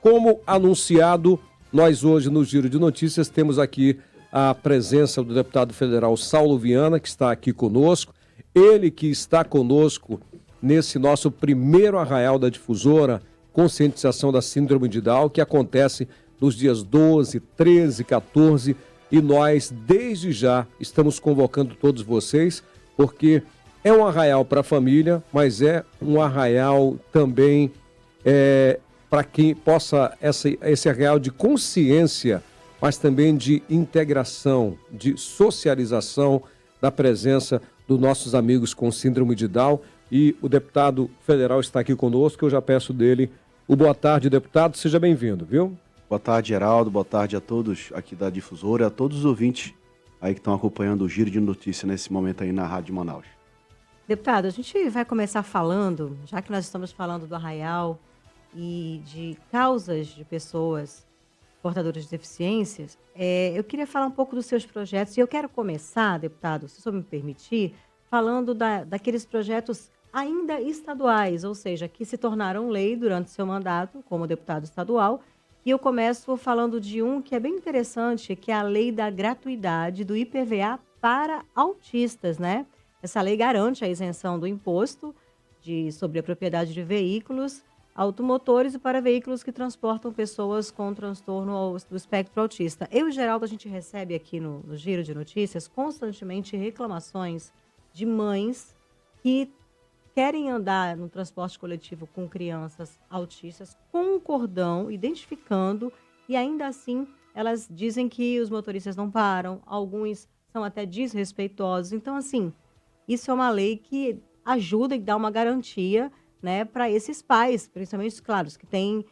Como anunciado, nós hoje no Giro de Notícias temos aqui a presença do deputado federal Saulo Viana, que está aqui conosco. Ele que está conosco nesse nosso primeiro Arraial da Difusora, conscientização da síndrome de Down, que acontece nos dias 12, 13, 14, e nós desde já estamos convocando todos vocês, porque é um arraial para a família, mas é um arraial também para quem possa, esse arraial de consciência, mas também de integração, de socialização da presença dos nossos amigos com síndrome de Down. E o deputado federal está aqui conosco, eu já peço dele o boa tarde, deputado, seja bem-vindo, viu? Boa tarde, Geraldo, boa tarde a todos aqui da Difusora e a todos os ouvintes aí que estão acompanhando o Giro de Notícias nesse momento aí na Rádio Manaus. Deputado, a gente vai começar falando, já que nós estamos falando do arraial e de causas de pessoas portadoras de deficiências, eu queria falar um pouco dos seus projetos. E eu quero começar, deputado, se o senhor me permitir, falando daqueles projetos ainda estaduais, ou seja, que se tornaram lei durante seu mandato como deputado estadual. E eu começo falando de um que é bem interessante, que é a lei da gratuidade do IPVA para autistas, né? Essa lei garante a isenção do imposto sobre a propriedade de veículos automotores e para veículos que transportam pessoas com transtorno do espectro autista. Eu e Geraldo, a gente recebe aqui no Giro de Notícias constantemente reclamações de mães que querem andar no transporte coletivo com crianças autistas com um cordão, identificando, e ainda assim elas dizem que os motoristas não param, alguns são até desrespeitosos. Então, assim, isso é uma lei que ajuda e dá uma garantia, né, para esses pais, principalmente, claro, os que têm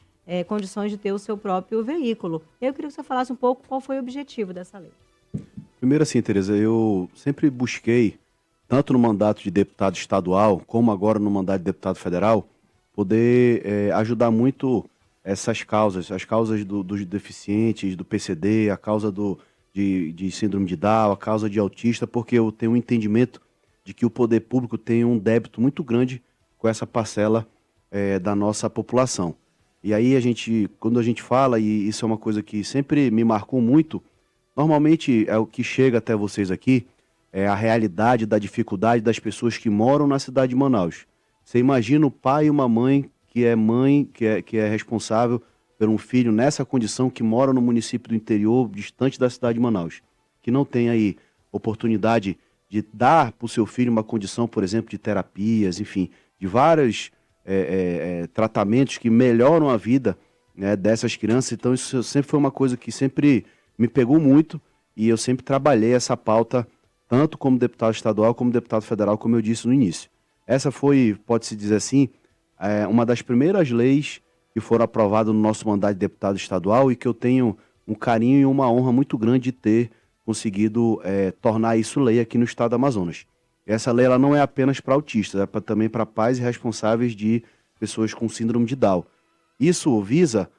condições de ter o seu próprio veículo. Eu queria que você falasse um pouco qual foi o objetivo dessa lei. Primeiro assim, Tereza, eu sempre busquei, tanto no mandato de deputado estadual, como agora no mandato de deputado federal, poder ajudar muito essas causas, as causas dos deficientes, do PCD, a causa de síndrome de Down, a causa de autista, porque eu tenho um entendimento de que o poder público tem um débito muito grande com essa parcela da nossa população. E aí quando a gente fala, e isso é uma coisa que sempre me marcou muito, normalmente é o que chega até vocês aqui, é a realidade da dificuldade das pessoas que moram na cidade de Manaus. Você imagina o pai e uma mãe, que é responsável por um filho nessa condição, que mora no município do interior, distante da cidade de Manaus, que não tem aí oportunidade de dar para o seu filho uma condição, por exemplo, de terapias, enfim, de vários tratamentos que melhoram a vida, né, dessas crianças. Então isso sempre foi uma coisa que sempre me pegou muito, e eu sempre trabalhei essa pauta, tanto como deputado estadual como deputado federal, como eu disse no início. Essa foi, pode-se dizer assim, uma das primeiras leis que foram aprovadas no nosso mandato de deputado estadual, e que eu tenho um carinho e uma honra muito grande de ter conseguido tornar isso lei aqui no estado do Amazonas. Essa lei ela não é apenas para autistas, é também para pais e responsáveis de pessoas com síndrome de Down. Isso visa,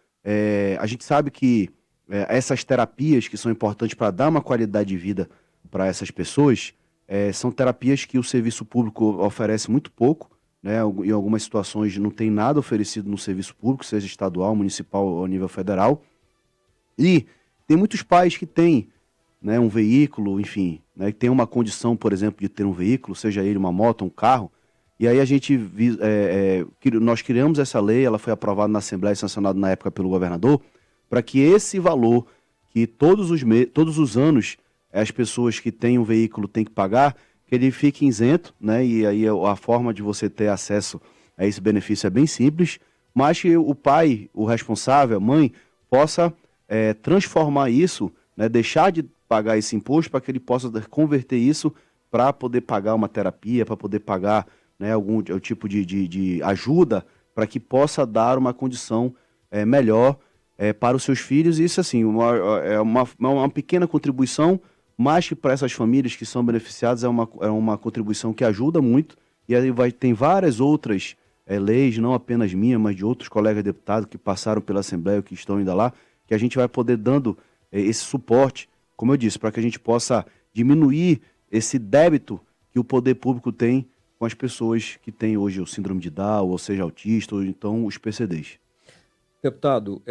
a gente sabe que essas terapias que são importantes para dar uma qualidade de vida para essas pessoas, são terapias que o serviço público oferece muito pouco, né? Em algumas situações não tem nada oferecido no serviço público, seja estadual, municipal ou a nível federal. E tem muitos pais que têm, né, um veículo, enfim, né, que tem uma condição, por exemplo, de ter um veículo, seja ele uma moto, um carro, e aí nós criamos essa lei, ela foi aprovada na Assembleia e sancionada na época pelo governador, para que esse valor que todos os anos as pessoas que têm um veículo têm que pagar, que ele fique isento, né, e aí a forma de você ter acesso a esse benefício é bem simples, mas que o pai, o responsável, a mãe, possa transformar isso, né, deixar de pagar esse imposto para que ele possa converter isso para poder pagar uma terapia, para poder pagar, né, algum tipo de ajuda, para que possa dar uma condição melhor para os seus filhos. E isso, assim, é uma pequena contribuição, mas que para essas famílias que são beneficiadas é uma contribuição que ajuda muito. E aí tem várias outras leis, não apenas minha, mas de outros colegas deputados que passaram pela Assembleia, que estão ainda lá, que a gente vai poder dando esse suporte, como eu disse, para que a gente possa diminuir esse débito que o poder público tem com as pessoas que têm hoje o síndrome de Down, ou seja, autista, ou então os PCDs. Deputado,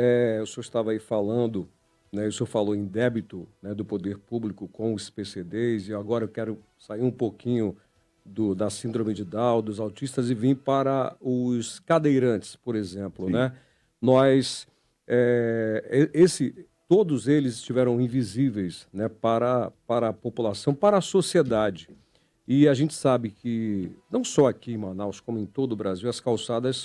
o senhor estava aí falando, né, o senhor falou em débito, né, do poder público com os PCDs, e agora eu quero sair um pouquinho da síndrome de Down, dos autistas, e vir para os cadeirantes, por exemplo, Sim. né? Nós, todos eles estiveram invisíveis, né, para a população, para a sociedade. E a gente sabe que, não só aqui em Manaus, como em todo o Brasil, as calçadas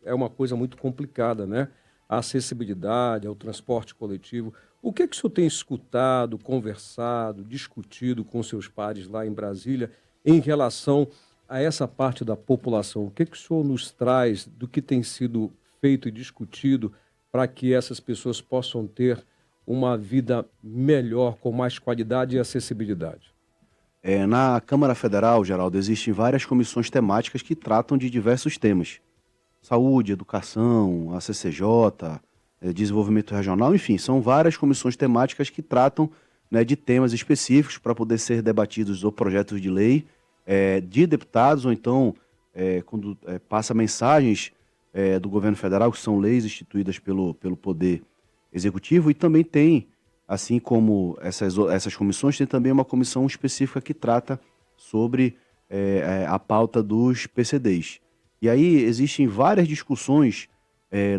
é uma coisa muito complicada, né? A acessibilidade ao transporte coletivo. O que que o senhor tem escutado, conversado, discutido com seus pares lá em Brasília em relação a essa parte da população? O que que o senhor nos traz do que tem sido feito e discutido para que essas pessoas possam ter uma vida melhor, com mais qualidade e acessibilidade? Na Câmara Federal, Geraldo, existem várias comissões temáticas que tratam de diversos temas. Saúde, educação, a CCJ, desenvolvimento regional, enfim, são várias comissões temáticas que tratam, né, de temas específicos para poder ser debatidos ou projetos de lei de deputados, ou então quando passa mensagens do governo federal, que são leis instituídas pelo Poder Executivo, e também tem, assim como essas comissões, tem também uma comissão específica que trata sobre a pauta dos PCDs. E aí existem várias discussões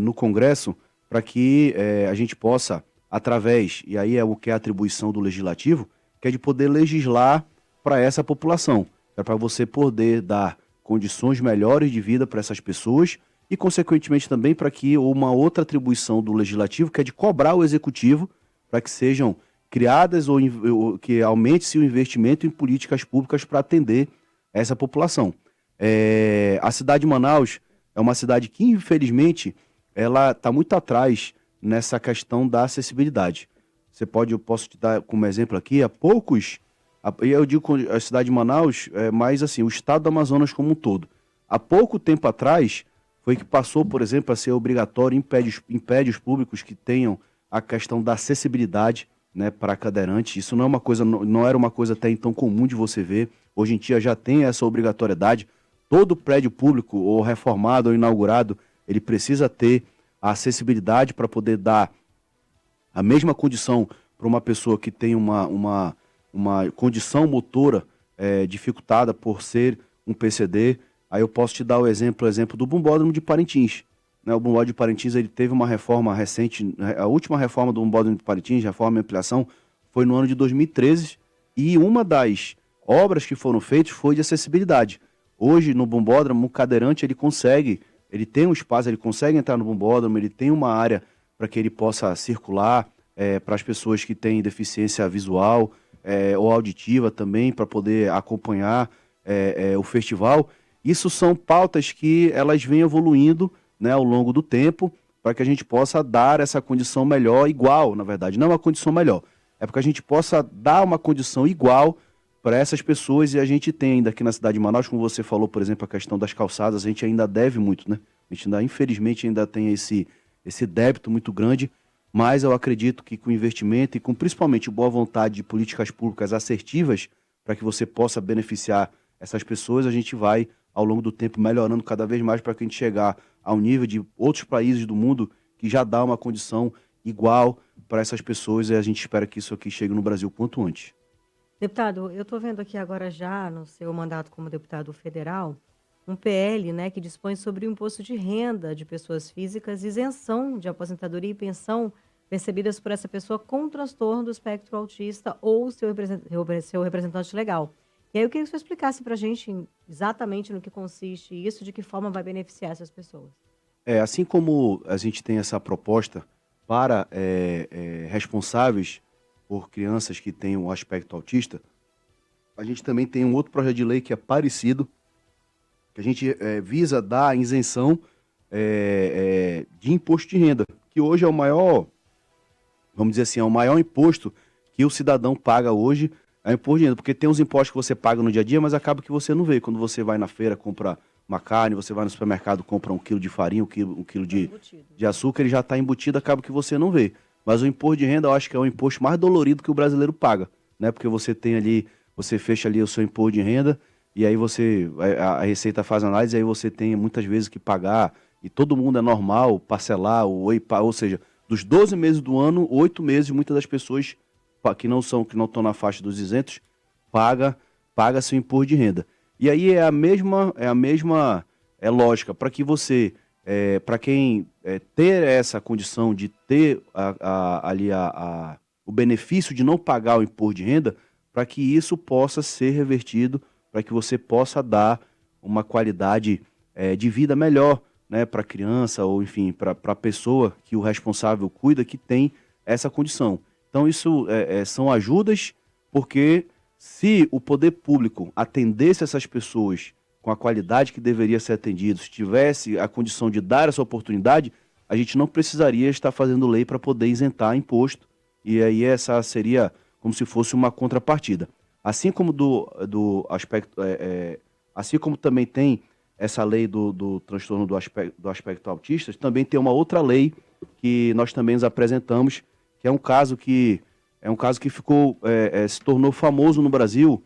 no Congresso para que a gente possa, através, e aí é o que é a atribuição do Legislativo, que é de poder legislar para essa população. É para você poder dar condições melhores de vida para essas pessoas e, consequentemente, também para que uma outra atribuição do Legislativo, que é de cobrar o Executivo para que sejam criadas ou que aumente-se o investimento em políticas públicas para atender essa população. A cidade de Manaus é uma cidade que, infelizmente, ela está muito atrás nessa questão da acessibilidade. Eu posso te dar como exemplo aqui, eu digo a cidade de Manaus, mas assim, o estado do Amazonas como um todo. Há pouco tempo atrás, foi que passou, por exemplo, a ser obrigatório em prédios públicos que tenham a questão da acessibilidade, né, para cadeirante. Isso não era uma coisa até então comum de você ver. Hoje em dia já tem essa obrigatoriedade. Todo prédio público, ou reformado ou inaugurado, ele precisa ter a acessibilidade para poder dar a mesma condição para uma pessoa que tem uma condição motora dificultada por ser um PCD. Aí eu posso te dar o exemplo do Bombódromo de Parintins. Né? O Bombódromo de Parintins ele teve uma reforma recente, a última reforma do Bombódromo de Parintins, reforma e ampliação, foi no ano de 2013, e uma das obras que foram feitas foi de acessibilidade. Hoje, no Bombódromo, o cadeirante ele tem um espaço, ele consegue entrar no Bombódromo, ele tem uma área para que ele possa circular, para as pessoas que têm deficiência visual ou auditiva também, para poder acompanhar o festival. Isso são pautas que elas vêm evoluindo, né, ao longo do tempo, para que a gente possa dar essa condição melhor, igual, na verdade, não uma condição melhor, é para que a gente possa dar uma condição igual para essas pessoas. E a gente tem ainda aqui na cidade de Manaus, como você falou, por exemplo, a questão das calçadas, a gente ainda deve muito, né? A gente ainda, infelizmente, ainda tem esse débito muito grande, mas eu acredito que com investimento e com principalmente boa vontade de políticas públicas assertivas, para que você possa beneficiar essas pessoas, a gente vai, ao longo do tempo, melhorando cada vez mais para que a gente chegar ao nível de outros países do mundo que já dá uma condição igual para essas pessoas, e a gente espera que isso aqui chegue no Brasil quanto antes. Deputado, eu estou vendo aqui agora já, no seu mandato como deputado federal, um PL, né, que dispõe sobre o imposto de renda de pessoas físicas, isenção de aposentadoria e pensão percebidas por essa pessoa com transtorno do espectro autista ou seu representante legal. E aí eu queria que você explicasse para a gente exatamente no que consiste isso, de que forma vai beneficiar essas pessoas. Assim como a gente tem essa proposta para responsáveis por crianças que têm o aspecto autista, a gente também tem um outro projeto de lei que é parecido, que a gente visa dar isenção de imposto de renda, que hoje é o maior, vamos dizer assim, é o maior imposto que o cidadão paga hoje, é o imposto de renda, porque tem uns impostos que você paga no dia a dia, mas acaba que você não vê. Quando você vai na feira, compra uma carne, você vai no supermercado, compra 1 quilo de farinha, 1 quilo de açúcar, ele já está embutido, acaba que você não vê. Mas o imposto de renda, eu acho que é o imposto mais dolorido que o brasileiro paga, né? Porque você tem ali, você fecha ali o seu imposto de renda, e aí a Receita faz análise, e aí você tem muitas vezes que pagar e todo mundo é normal parcelar, ou seja, dos 12 meses do ano, 8 meses, muitas das pessoas que não estão na faixa dos isentos, paga seu imposto de renda. E aí é a mesma lógica, para que você, para quem ter essa condição de ter o benefício de não pagar o imposto de renda, para que isso possa ser revertido, para que você possa dar uma qualidade de vida melhor, né, para a criança ou, enfim, para a pessoa que o responsável cuida, que tem essa condição. Então, isso são ajudas, porque se o poder público atendesse essas pessoas com a qualidade que deveria ser atendido, se tivesse a condição de dar essa oportunidade, a gente não precisaria estar fazendo lei para poder isentar imposto, e aí essa seria como se fosse uma contrapartida. Assim como do aspecto, assim como também tem essa lei do transtorno do aspecto autista, também tem uma outra lei que nós também nos apresentamos, que é um caso que ficou, se tornou famoso no Brasil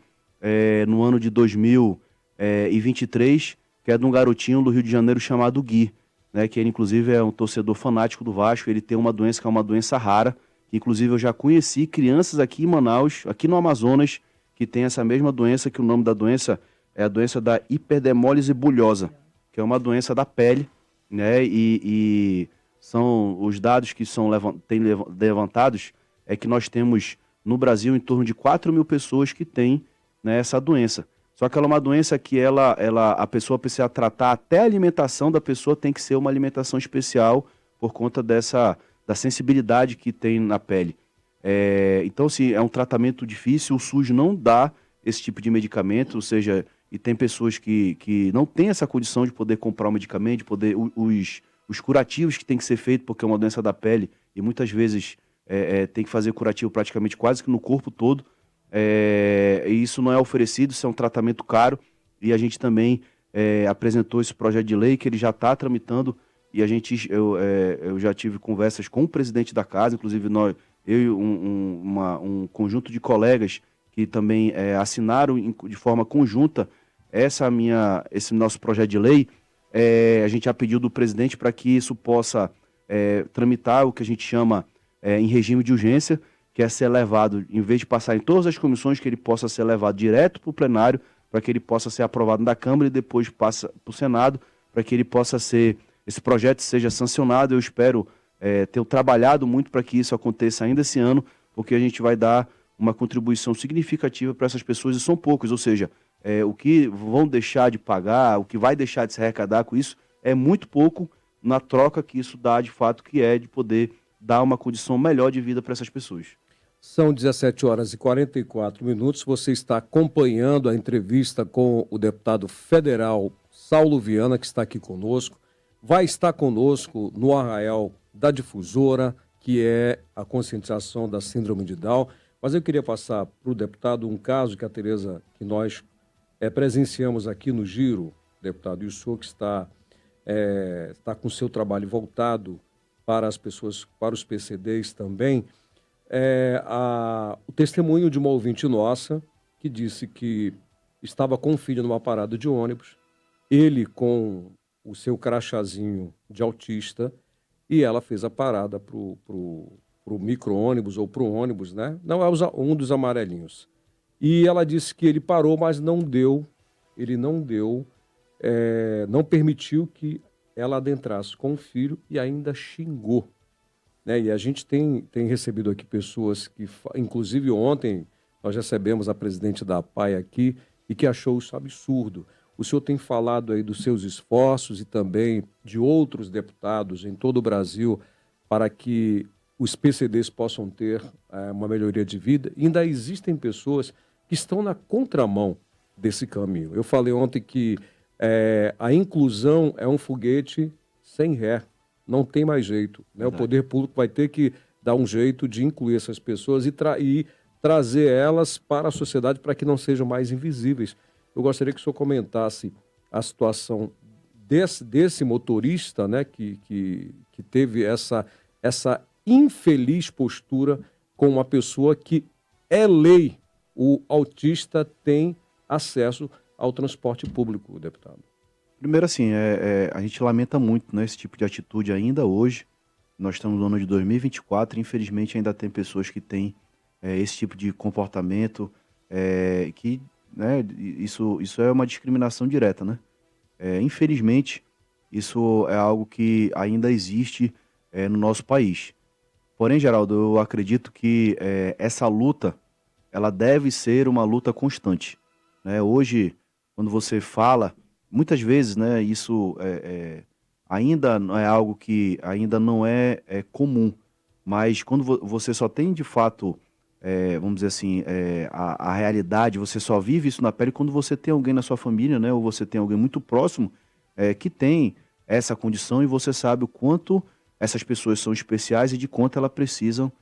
no ano de 2023, que é de um garotinho do Rio de Janeiro chamado Gui, né, que ele inclusive é um torcedor fanático do Vasco. Ele tem uma doença que é uma doença rara, que inclusive eu já conheci crianças aqui em Manaus, aqui no Amazonas, que tem essa mesma doença, que o nome da doença é a doença da hiperdemólise bulhosa, que é uma doença da pele, né, e são os dados que têm levantados, é que nós temos no Brasil em torno de 4.000 pessoas que têm, né, essa doença. Só que ela é uma doença que a pessoa precisa tratar, até a alimentação da pessoa tem que ser uma alimentação especial por conta da sensibilidade que tem na pele. Então, assim, é um tratamento difícil, o SUS não dá esse tipo de medicamento, ou seja, e tem pessoas que não têm essa condição de poder comprar o medicamento, de poder os curativos que tem que ser feito, porque é uma doença da pele, e muitas vezes tem que fazer curativo praticamente quase que no corpo todo, e isso não é oferecido, isso é um tratamento caro, e a gente também apresentou esse projeto de lei que ele já está tramitando, e eu já tive conversas com o presidente da casa, inclusive eu e um conjunto de colegas que também assinaram de forma conjunta esse nosso projeto de lei. A gente já pediu do presidente para que isso possa tramitar o que a gente chama em regime de urgência, que é ser levado, em vez de passar em todas as comissões, que ele possa ser levado direto para o plenário, para que ele possa ser aprovado na Câmara e depois passa para o Senado, para que esse projeto seja sancionado. Eu espero ter trabalhado muito para que isso aconteça ainda esse ano, porque a gente vai dar uma contribuição significativa para essas pessoas, e são poucos, ou seja, o que vão deixar de pagar, o que vai deixar de se arrecadar com isso, é muito pouco na troca que isso dá de fato, que é de poder dar uma condição melhor de vida para essas pessoas. São 17 horas e 44 minutos. Você está acompanhando a entrevista com o deputado federal Saulo Viana, que está aqui conosco. Vai estar conosco no arraial da difusora, que é a conscientização da síndrome de Down. Mas eu queria passar para o deputado um caso que que nós presenciamos aqui no Giro, deputado, e o senhor que está com o seu trabalho voltado para as pessoas, para os PCDs também, o testemunho de uma ouvinte nossa que disse que estava com o filho numa parada de ônibus, ele com o seu crachazinho de autista, e ela fez a parada pro micro-ônibus ou pro ônibus, né? Não é um dos amarelinhos. E ela disse que ele parou, mas não permitiu que ela adentrasse com o filho e ainda xingou, né? E a gente tem recebido aqui pessoas que, inclusive ontem, nós recebemos a presidente da APAE aqui e que achou isso absurdo. O senhor tem falado aí dos seus esforços e também de outros deputados em todo o Brasil para que os PCDs possam ter uma melhoria de vida. E ainda existem pessoas que estão na contramão desse caminho. Eu falei ontem que a inclusão é um foguete sem ré, não tem mais jeito, né? O poder público vai ter que dar um jeito de incluir essas pessoas e trazer elas para a sociedade para que não sejam mais invisíveis. Eu gostaria que o senhor comentasse a situação desse motorista, né, que teve essa infeliz postura com uma pessoa que é lei. O autista tem acesso ao transporte público, deputado. Primeiro, assim, a gente lamenta muito, né, esse tipo de atitude ainda hoje. Nós estamos no ano de 2024 e, infelizmente, ainda tem pessoas que têm esse tipo de comportamento, que, né, isso é uma discriminação direta, né? Infelizmente, isso é algo que ainda existe no nosso país. Porém, Geraldo, eu acredito que essa luta, ela deve ser uma luta constante, né? Hoje, quando você fala, muitas vezes, né, isso ainda não é algo que ainda não é comum, mas quando você só tem de fato, vamos dizer assim, a realidade, você só vive isso na pele quando você tem alguém na sua família, né, ou você tem alguém muito próximo que tem essa condição e você sabe o quanto essas pessoas são especiais e de quanto elas precisam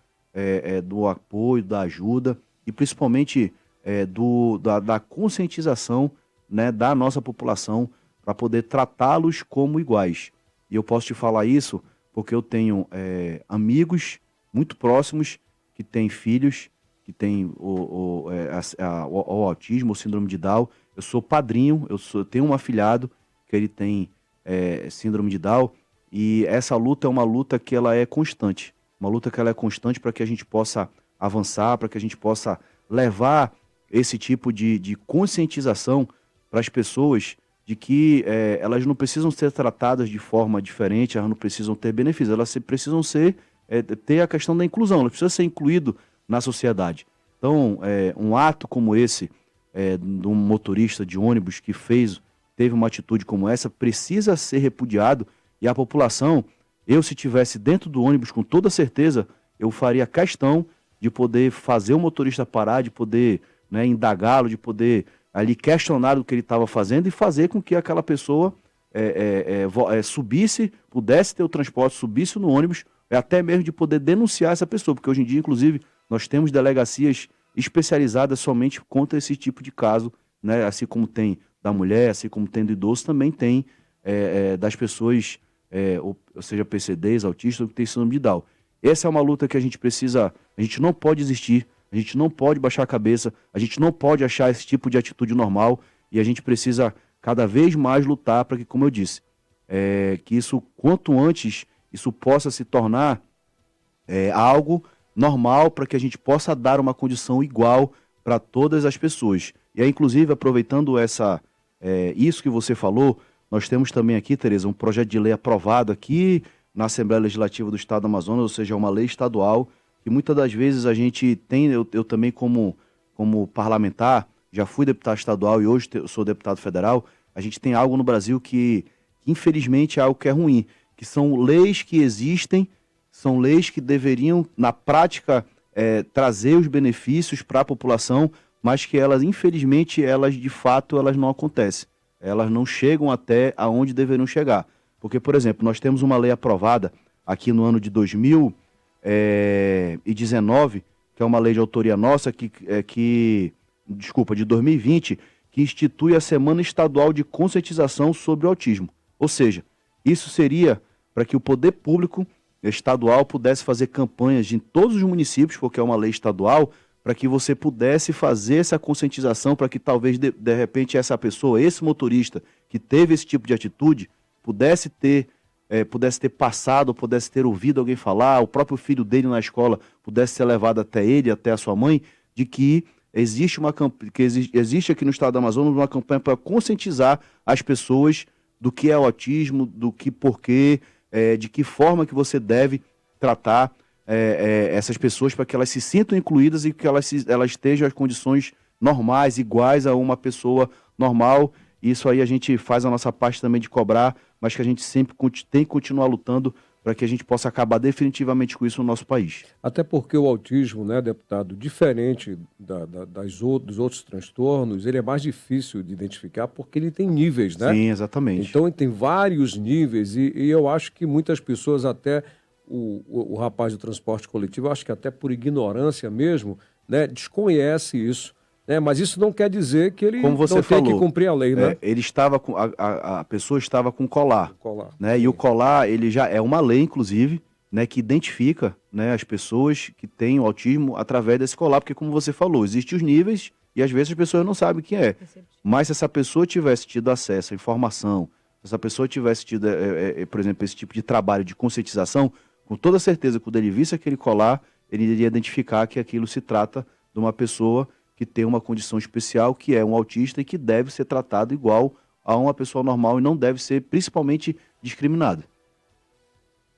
do apoio, da ajuda e principalmente da conscientização, né, da nossa população para poder tratá-los como iguais. E eu posso te falar isso porque eu tenho amigos muito próximos que têm filhos que têm o autismo, o síndrome de Down. Eu sou padrinho, eu tenho um afilhado que ele tem síndrome de Down, e essa luta é uma luta que ela é constante. Uma luta que ela é constante para que a gente possa avançar, para que a gente possa levar esse tipo de conscientização para as pessoas de que elas não precisam ser tratadas de forma diferente, elas não precisam ter benefícios, elas precisam ter a questão da inclusão, elas precisam ser incluído na sociedade. Então, um ato como esse, de um motorista de ônibus que teve uma atitude como essa, precisa ser repudiado, e a população, se tivesse dentro do ônibus, com toda certeza, eu faria questão de poder fazer o motorista parar, de poder, né, indagá-lo, de poder ali questionar o que ele estava fazendo e fazer com que aquela pessoa subisse, pudesse ter o transporte, subisse no ônibus, até mesmo de poder denunciar essa pessoa, porque hoje em dia, inclusive, nós temos delegacias especializadas somente contra esse tipo de caso, né, assim como tem da mulher, assim como tem do idoso, também tem das pessoas, ou seja, PCDs, autistas, que tem síndrome de Down. Essa é uma luta que a gente precisa, a gente não pode desistir, a gente não pode baixar a cabeça, a gente não pode achar esse tipo de atitude normal e a gente precisa cada vez mais lutar para que, como eu disse, que isso, quanto antes, isso possa se tornar algo normal para que a gente possa dar uma condição igual para todas as pessoas. E aí, inclusive, aproveitando isso que você falou, nós temos também aqui, Tereza, um projeto de lei aprovado aqui na Assembleia Legislativa do Estado do Amazonas, ou seja, uma lei estadual, que muitas das vezes a gente tem, eu também como parlamentar, já fui deputado estadual e hoje sou deputado federal, a gente tem algo no Brasil que infelizmente é algo que é ruim, que são leis que existem, são leis que deveriam, na prática, trazer os benefícios para a população, mas que elas, infelizmente, de fato, elas não acontecem. Elas não chegam até aonde deveriam chegar. Porque, por exemplo, nós temos uma lei aprovada aqui no ano de 2019, que é uma lei de autoria nossa, de 2020, que institui a Semana Estadual de Conscientização sobre o Autismo. Ou seja, isso seria para que o poder público estadual pudesse fazer campanhas em todos os municípios, porque é uma lei estadual, para que você pudesse fazer essa conscientização, para que talvez, de repente, essa pessoa, esse motorista que teve esse tipo de atitude, pudesse ter passado, pudesse ter ouvido alguém falar, o próprio filho dele na escola pudesse ser levado até ele, até a sua mãe, de que existe aqui no estado do Amazonas uma campanha para conscientizar as pessoas do que é o autismo, do que porquê, de que forma que você deve tratar essas pessoas para que elas se sintam incluídas e que elas estejam em condições normais, iguais a uma pessoa normal. Isso aí a gente faz a nossa parte também de cobrar, mas que a gente sempre tem que continuar lutando para que a gente possa acabar definitivamente com isso no nosso país. Até porque o autismo, né, deputado, diferente dos outros transtornos, ele é mais difícil de identificar porque ele tem níveis, né? Sim, exatamente. Então ele tem vários níveis e eu acho que muitas pessoas, até o rapaz do transporte coletivo, eu acho que até por ignorância mesmo, né, desconhece isso. Mas isso não quer dizer que ele Como você não falou, tem que cumprir a lei, né? Ele estava com a pessoa estava com colar, né? Sim. E o colar, ele já é uma lei, inclusive, né, que identifica, né, as pessoas que têm o autismo através desse colar, porque como você falou, existem os níveis e às vezes as pessoas não sabem quem é. Mas se essa pessoa tivesse tido acesso à informação, Se essa pessoa tivesse tido, por exemplo, esse tipo de trabalho de conscientização, com toda certeza, quando ele visse aquele colar, ele iria identificar que aquilo se trata de uma pessoa que tem uma condição especial, que é um autista e que deve ser tratado igual a uma pessoa normal e não deve ser, principalmente, discriminado.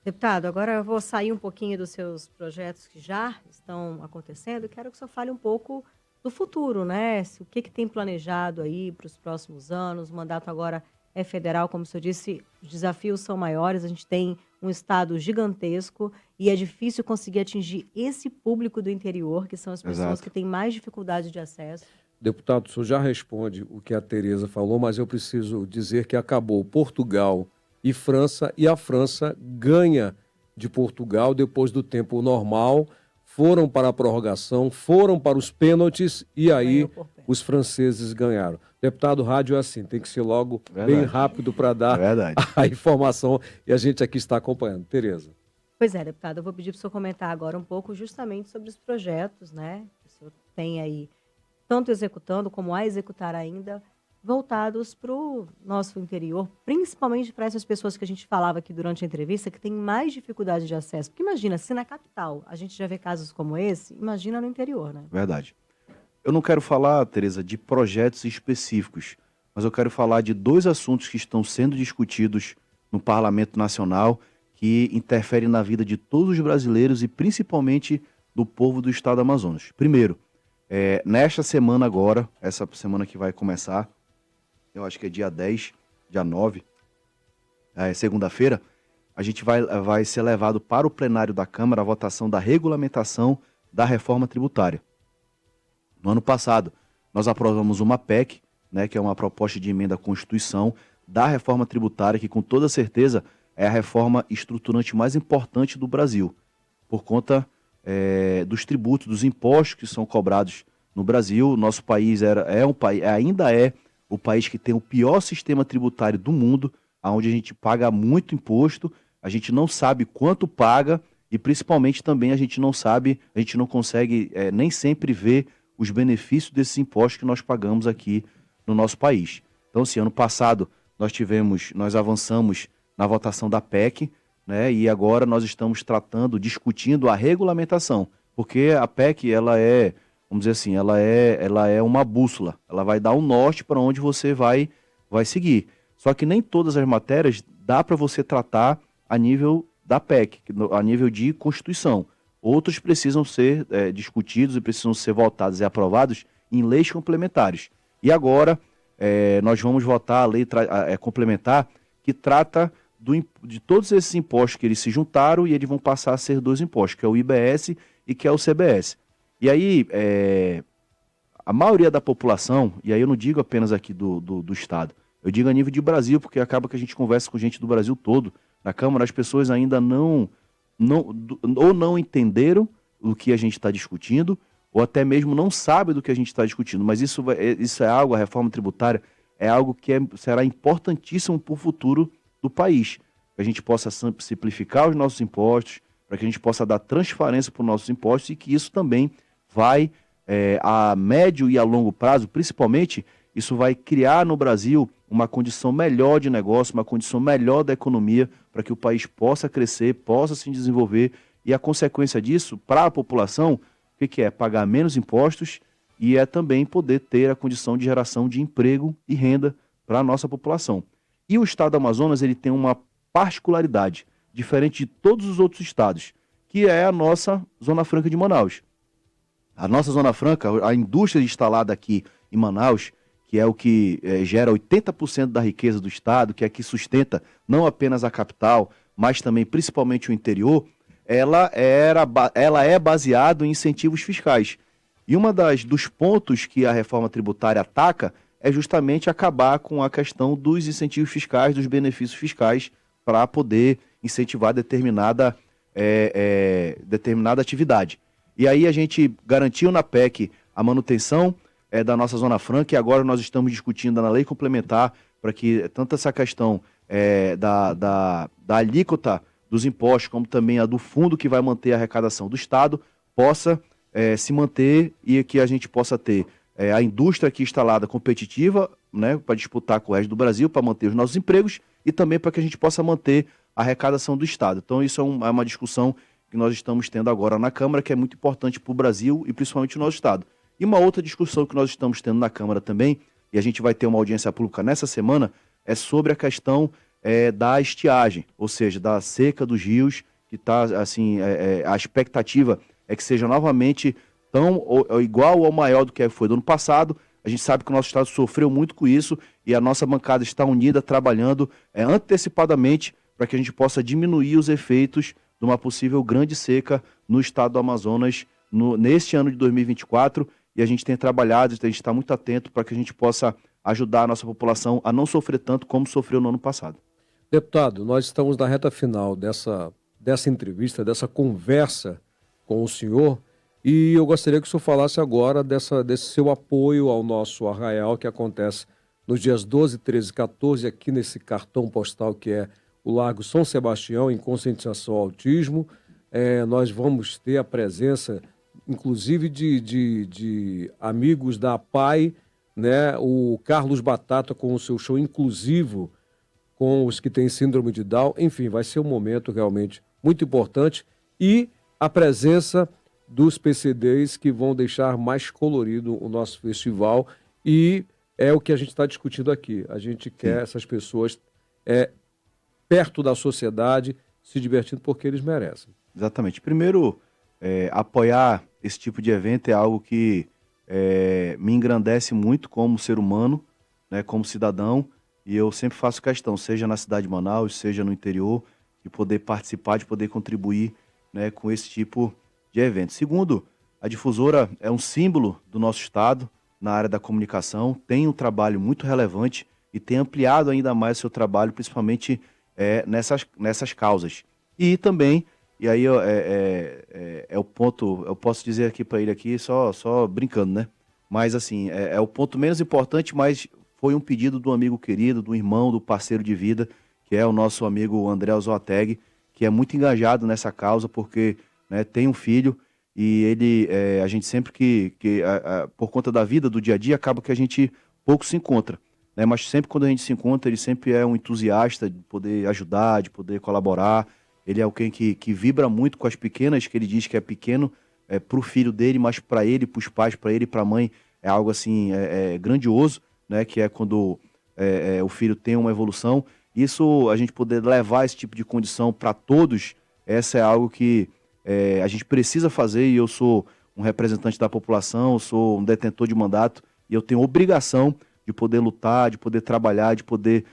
Deputado, agora eu vou sair um pouquinho dos seus projetos que já estão acontecendo. Quero que o senhor fale um pouco do futuro, né? O que tem planejado aí para os próximos anos? O mandato agora é federal, como o senhor disse, os desafios são maiores. A gente tem um estado gigantesco e é difícil conseguir atingir esse público do interior, que são as pessoas Exato. que têm mais dificuldade de acesso. Deputado, o senhor já responde o que a Tereza falou, mas eu preciso dizer que acabou Portugal e França, e a França ganha de Portugal depois do tempo normal, foram para a prorrogação, foram para os pênaltis e aí Ganhou por pênalti. os franceses ganharam. Deputado, rádio é assim, tem que ser logo Verdade. bem rápido para dar Verdade. a informação e a gente aqui está acompanhando. Tereza. Pois é, deputado, eu vou pedir para o senhor comentar agora um pouco justamente sobre os projetos, né? Que o senhor tem aí, tanto executando como a executar ainda, voltados para o nosso interior, principalmente para essas pessoas que a gente falava aqui durante a entrevista, que têm mais dificuldade de acesso. Porque imagina, se na capital a gente já vê casos como esse, imagina no interior, né? Verdade. Eu não quero falar, Tereza, de projetos específicos, mas eu quero falar de dois assuntos que estão sendo discutidos no Parlamento Nacional que interferem na vida de todos os brasileiros e principalmente do povo do estado do Amazonas. Primeiro, nesta semana agora, essa semana que vai começar, eu acho que é dia 10, dia 9, segunda-feira, a gente vai ser levado para o plenário da Câmara a votação da regulamentação da reforma tributária. No ano passado, nós aprovamos uma PEC, né, que é uma proposta de emenda à Constituição da reforma tributária, que com toda certeza é a reforma estruturante mais importante do Brasil, por conta dos tributos, dos impostos que são cobrados no Brasil. Nosso país ainda é o país que tem o pior sistema tributário do mundo, onde a gente paga muito imposto, a gente não sabe quanto paga e principalmente também a gente não consegue nem sempre ver os benefícios desses impostos que nós pagamos aqui no nosso país. Então, assim, ano passado nós avançamos na votação da PEC, né, e agora nós estamos discutindo a regulamentação, porque a PEC, ela é, vamos dizer assim, ela é uma bússola, ela vai dar um norte para onde você vai seguir. Só que nem todas as matérias dá para você tratar a nível da PEC, a nível de Constituição. Outros precisam ser discutidos e precisam ser votados e aprovados em leis complementares. E agora nós vamos votar a lei complementar que trata de todos esses impostos que eles se juntaram e eles vão passar a ser dois impostos, que é o IBS e que é o CBS. E aí, a maioria da população, e aí eu não digo apenas aqui do Estado, eu digo a nível de Brasil, porque acaba que a gente conversa com gente do Brasil todo. Na Câmara, as pessoas ainda não entenderam o que a gente está discutindo, ou até mesmo não sabem do que a gente está discutindo. Mas isso é algo, a reforma tributária, é algo que será importantíssimo para o futuro do país. Para a gente possa simplificar os nossos impostos, para que a gente possa dar transparência para os nossos impostos e que isso também vai, a médio e a longo prazo, principalmente, isso vai criar no Brasil uma condição melhor de negócio, uma condição melhor da economia, para que o país possa crescer, possa se desenvolver. E a consequência disso, para a população, o que é? Pagar menos impostos e também poder ter a condição de geração de emprego e renda para a nossa população. E o estado do Amazonas, ele tem uma particularidade, diferente de todos os outros estados, que é a nossa Zona Franca de Manaus. A nossa Zona Franca, a indústria instalada aqui em Manaus, que é o que gera 80% da riqueza do estado, que é que sustenta não apenas a capital, mas também principalmente o interior, ela é baseada em incentivos fiscais. E dos pontos que a reforma tributária ataca é justamente acabar com a questão dos incentivos fiscais, dos benefícios fiscais, para poder incentivar determinada atividade. E aí a gente garantiu na PEC a manutenção da nossa Zona Franca, e agora nós estamos discutindo na lei complementar para que tanto essa questão da alíquota dos impostos, como também a do fundo que vai manter a arrecadação do Estado, possa se manter e que a gente possa ter a indústria aqui instalada competitiva, né, para disputar com o resto do Brasil, para manter os nossos empregos, e também para que a gente possa manter a arrecadação do Estado. Então isso é uma discussão que nós estamos tendo agora na Câmara, que é muito importante para o Brasil e principalmente o nosso Estado. E uma outra discussão que nós estamos tendo na Câmara também, e a gente vai ter uma audiência pública nessa semana, é sobre a questão da estiagem, ou seja, da seca dos rios, que está, assim, a expectativa é que seja novamente tão ou igual ou maior do que foi do ano passado. A gente sabe que o nosso Estado sofreu muito com isso e a nossa bancada está unida, trabalhando antecipadamente para que a gente possa diminuir os efeitos de uma possível grande seca no estado do Amazonas neste ano de 2024. E a gente tem trabalhado, a gente está muito atento para que a gente possa ajudar a nossa população a não sofrer tanto como sofreu no ano passado. Deputado, nós estamos na reta final dessa entrevista, dessa conversa com o senhor, e eu gostaria que o senhor falasse agora desse seu apoio ao nosso Arraial, que acontece nos dias 12, 13 e 14, aqui nesse cartão postal que é o Largo São Sebastião, em conscientização ao autismo. Nós vamos ter a presença, inclusive, de amigos da APAI, né? O Carlos Batata com o seu show inclusivo com os que têm síndrome de Down. Enfim, vai ser um momento realmente muito importante e a presença dos PCDs que vão deixar mais colorido o nosso festival, e é o que a gente está discutindo aqui. A gente quer essas pessoas perto da sociedade, se divertindo porque eles merecem. Exatamente. Primeiro, apoiar esse tipo de evento é algo que me engrandece muito como ser humano, né, como cidadão, e eu sempre faço questão, seja na cidade de Manaus, seja no interior, de poder participar, de poder contribuir, né, com esse tipo de evento. Segundo, a Difusora é um símbolo do nosso estado na área da comunicação, tem um trabalho muito relevante e tem ampliado ainda mais seu trabalho, principalmente nessas causas. E também, e aí é o ponto, eu posso dizer aqui para ele aqui, só brincando, né? Mas assim, é o ponto menos importante, mas foi um pedido do amigo querido, do irmão, do parceiro de vida, que é o nosso amigo André Zoateg, que é muito engajado nessa causa, porque, né, tem um filho e ele, a gente sempre por conta da vida, do dia a dia, acaba que a gente pouco se encontra, né? Mas sempre quando a gente se encontra, ele sempre é um entusiasta de poder ajudar, de poder colaborar. Ele é alguém que vibra muito com as pequenas, que ele diz que é pequeno para o filho dele, mas para ele, para os pais, para ele e para a mãe, é algo assim grandioso, né? Que é quando o filho tem uma evolução. Isso, a gente poder levar esse tipo de condição para todos, essa é algo que a gente precisa fazer, e eu sou um representante da população, eu sou um detentor de mandato, e eu tenho obrigação de poder lutar, de poder trabalhar, de poder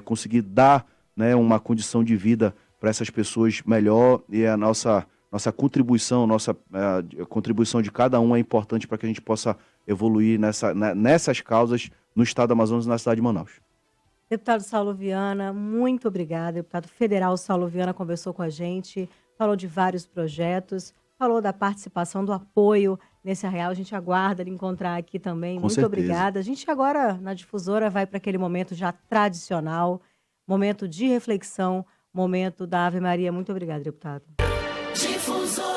conseguir dar, né, uma condição de vida para essas pessoas melhor, e a nossa contribuição, a contribuição de cada um é importante para que a gente possa evoluir nessas causas no estado do Amazonas e na cidade de Manaus. Deputado Saulo Viana, muito obrigada. Deputado federal Saulo Viana conversou com a gente, falou de vários projetos, falou da participação, do apoio nesse Arraial. A gente aguarda ele encontrar aqui também. Com muito certeza. obrigada. A gente agora, na Difusora, vai para aquele momento já tradicional, momento de reflexão, momento da Ave Maria. Muito obrigada, deputado. Difusora.